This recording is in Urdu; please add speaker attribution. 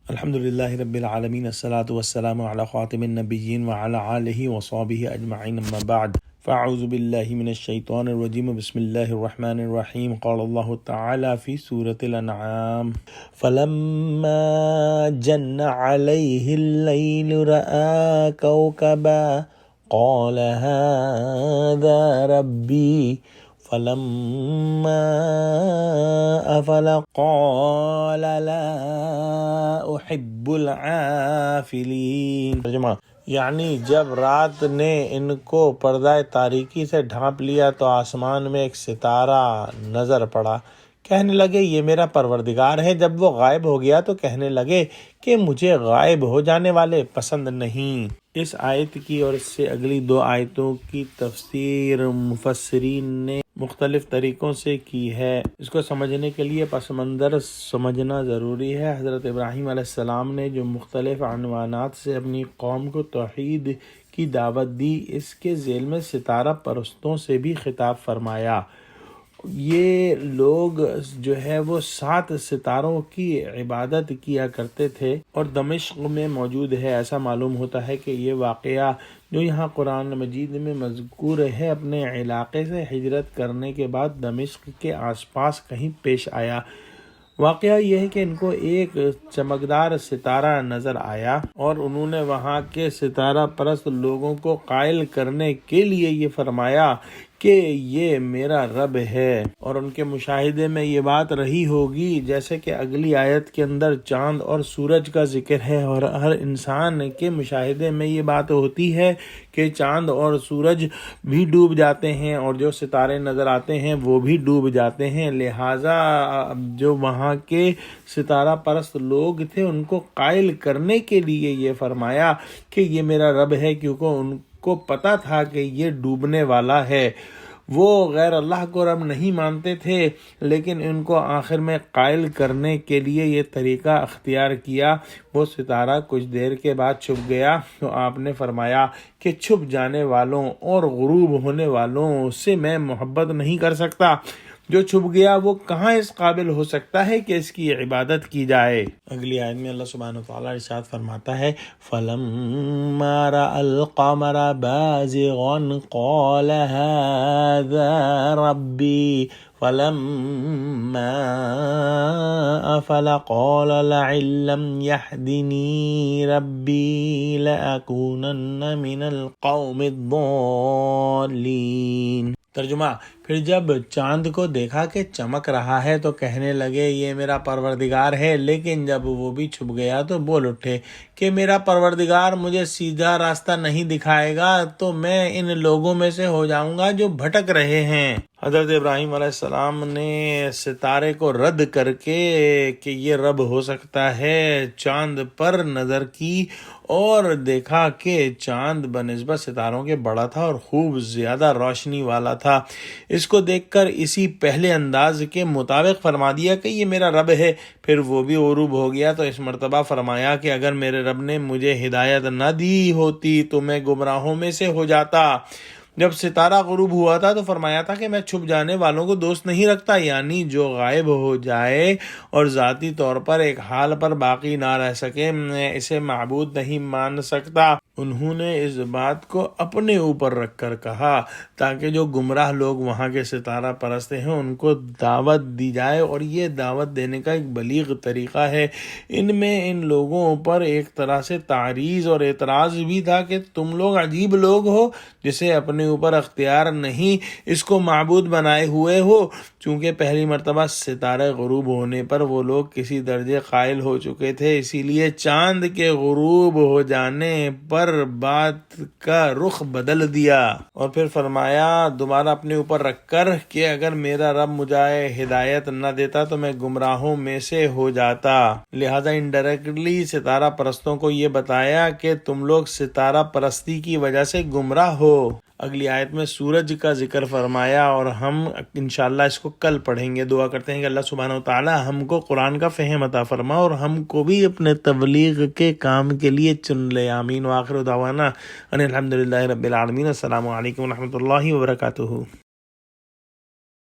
Speaker 1: الحمدللہ رب العالمین الصلاۃ والسلام علی خاتم النبیین وعلی آلہ وصحبہ اجمعین اما بعد فاعوذ باللہ من الشیطان الرجیم بسم اللہ الرحمن الرحیم قال اللہ تعالی فی سورة الانعام فلما جن علیہ اللیل رأى کوکبا قال هذا ربی فلما أفل قال لا أحب العافلين۔ ترجمہ یعنی جب رات نے ان کو پردہ تاریکی سے ڈھانپ لیا تو آسمان میں ایک ستارہ نظر پڑا، کہنے لگے یہ میرا پروردگار ہے۔ جب وہ غائب ہو گیا تو کہنے لگے کہ مجھے غائب ہو جانے والے پسند نہیں۔ اس آیت کی اور اس سے اگلی دو آیتوں کی تفسیر مفسرین نے مختلف طریقوں سے کی ہے۔ اس کو سمجھنے کے لیے پس منظر سمجھنا ضروری ہے۔ حضرت ابراہیم علیہ السلام نے جو مختلف عنوانات سے اپنی قوم کو توحید کی دعوت دی، اس کے ذیل میں ستارہ پرستوں سے بھی خطاب فرمایا۔ یہ لوگ جو ہے وہ 7 ستاروں کی عبادت کیا کرتے تھے اور دمشق میں موجود ہے۔ ایسا معلوم ہوتا ہے کہ یہ واقعہ جو یہاں قرآن مجید میں مذکور ہے اپنے علاقے سے ہجرت کرنے کے بعد دمشق کے آس پاس کہیں پیش آیا۔ واقعہ یہ ہے کہ ان کو ایک چمکدار ستارہ نظر آیا اور انہوں نے وہاں کے ستارہ پرست لوگوں کو قائل کرنے کے لیے یہ فرمایا کہ یہ میرا رب ہے، اور ان کے مشاہدے میں یہ بات رہی ہوگی جیسے کہ اگلی آیت کے اندر چاند اور سورج کا ذکر ہے، اور ہر انسان کے مشاہدے میں یہ بات ہوتی ہے کہ چاند اور سورج بھی ڈوب جاتے ہیں اور جو ستارے نظر آتے ہیں وہ بھی ڈوب جاتے ہیں۔ لہٰذا جو وہاں کے ستارہ پرست لوگ تھے ان کو قائل کرنے کے لیے یہ فرمایا کہ یہ میرا رب ہے، کیونکہ ان کو پتہ تھا کہ یہ ڈوبنے والا ہے۔ وہ غیر اللہ کو رب نہیں مانتے تھے، لیکن ان کو آخر میں قائل کرنے کے لیے یہ طریقہ اختیار کیا۔ وہ ستارہ کچھ دیر کے بعد چھپ گیا تو آپ نے فرمایا کہ چھپ جانے والوں اور غروب ہونے والوں سے میں محبت نہیں کر سکتا۔ جو چھپ گیا وہ کہاں اس قابل ہو سکتا ہے کہ اس کی عبادت کی جائے۔ اگلی آیت میں اللہ سبحانہ وتعالیٰ ارشاد فرماتا ہے فَلَمَّا رَأَى الْقَمَرَ بَازِغًا قَالَ هَذَا رَبِّي فَلَمَّا أَفَلَ قَالَ لَئِن لَّمْ يَهْدِنِي رَبِّي لَأَكُونَنَّ مِنَ الْقَوْمِ الضَّالِّينَ۔ ترجمہ پھر جب چاند کو دیکھا کہ چمک رہا ہے تو کہنے لگے یہ میرا پروردگار ہے، لیکن جب وہ بھی چھپ گیا تو بول اٹھے کہ میرا پروردگار مجھے سیدھا راستہ نہیں دکھائے گا تو میں ان لوگوں میں سے ہو جاؤں گا جو بھٹک رہے ہیں۔ حضرت ابراہیم علیہ السلام نے ستارے کو رد کر کے کہ یہ رب ہو سکتا ہے چاند پر نظر کی اور دیکھا کہ چاند بنسبت ستاروں کے بڑا تھا اور خوب زیادہ روشنی والا تھا۔ اس کو دیکھ کر اسی پہلے انداز کے مطابق فرما دیا کہ یہ میرا رب ہے۔ پھر وہ بھی غروب ہو گیا تو اس مرتبہ فرمایا کہ اگر میرے رب نے مجھے ہدایت نہ دی ہوتی تو میں گمراہوں میں سے ہو جاتا۔ جب ستارہ غروب ہوا تھا تو فرمایا تھا کہ میں چھپ جانے والوں کو دوست نہیں رکھتا، یعنی جو غائب ہو جائے اور ذاتی طور پر ایک حال پر باقی نہ رہ سکے، میں اسے معبود نہیں مان سکتا۔ انہوں نے اس بات کو اپنے اوپر رکھ کر کہا تاکہ جو گمراہ لوگ وہاں کے ستارہ پرست ہیں ان کو دعوت دی جائے، اور یہ دعوت دینے کا ایک بلیغ طریقہ ہے۔ ان میں ان لوگوں پر ایک طرح سے تعریض اور اعتراض بھی تھا کہ تم لوگ عجیب لوگ ہو جسے اپنے اوپر اختیار نہیں اس کو معبود بنائے ہوئے ہو۔ چونکہ پہلی مرتبہ ستارے غروب ہونے پر وہ لوگ کسی درجے قائل ہو چکے تھے، اسی لیے چاند کے غروب ہو جانے پر بات کا رخ بدل دیا اور پھر فرمایا دوبارہ اپنے اوپر رکھ کر کہ اگر میرا رب مجھے ہدایت نہ دیتا تو میں گمراہوں میں سے ہو جاتا۔ لہذا انڈائریکٹلی ستارہ پرستوں کو یہ بتایا کہ تم لوگ ستارہ پرستی کی وجہ سے گمراہ ہو۔ اگلی آیت میں سورج کا ذکر فرمایا اور ہم انشاءاللہ اس کو کل پڑھیں گے۔ دعا کرتے ہیں کہ اللہ سبحانہ وتعالی ہم کو قرآن کا فہم عطا فرما اور ہم کو بھی اپنے تبلیغ کے کام کے لیے چن لے، آمین۔ وآخر دعوانا ان الحمدللہ رب العالمین۔ السلام علیکم ورحمۃ اللہ وبرکاتہ۔